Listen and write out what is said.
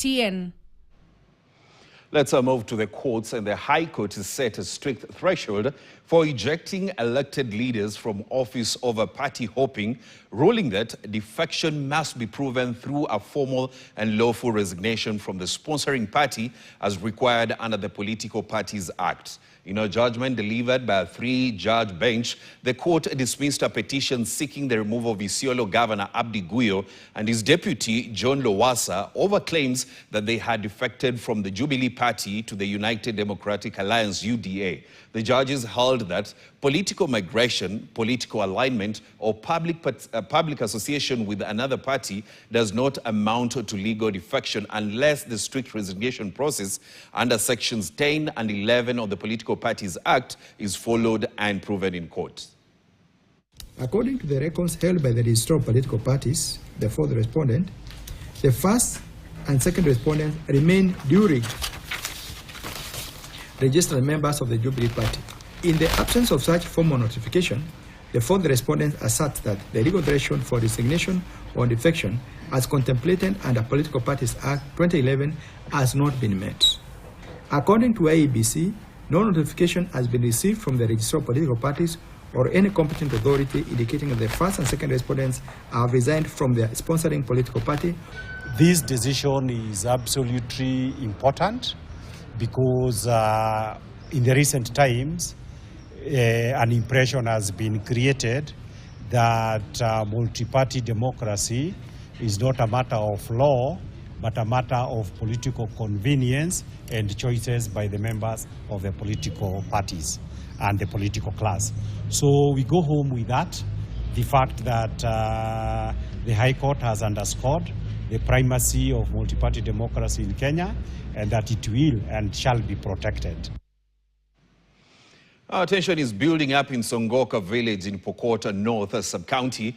TN. Let's move to the courts, and the High Court has set a strict threshold for ejecting elected leaders from office over party hopping, ruling that defection must be proven through a formal and lawful resignation from the sponsoring party as required under the Political Parties Act. In a judgment delivered by a 3-judge bench, the court dismissed a petition seeking the removal of Isiolo Governor Abdi Guyo and his deputy John Lowassa over claims that they had defected from the Jubilee Party to the United Democratic Alliance (UDA). The judges held that political migration, political alignment, or public association with another party does not amount to legal defection unless the strict resignation process under sections 10 and 11 of the Political Parties Act is followed and proven in court. According to the records held by the registrar of political parties, the fourth respondent, the first and second respondents remain duly registered members of the Jubilee Party. In the absence of such formal notification, the fourth respondent asserts that the legal threshold for resignation or defection as contemplated under Political Parties Act 2011 has not been met. According to IEBC, no notification has been received from the registrar of political parties or any competent authority indicating that the first and second respondents have resigned from their sponsoring political party. This decision is absolutely important because in the recent times, an impression has been created that multi-party democracy is not a matter of law, but a matter of political convenience and choices by the members of the political parties and the political class. So we go home with that, the fact that the High Court has underscored the primacy of multi-party democracy in Kenya, and that it will and shall be protected. Our tension is building up in Songoka village in Pokot North sub-county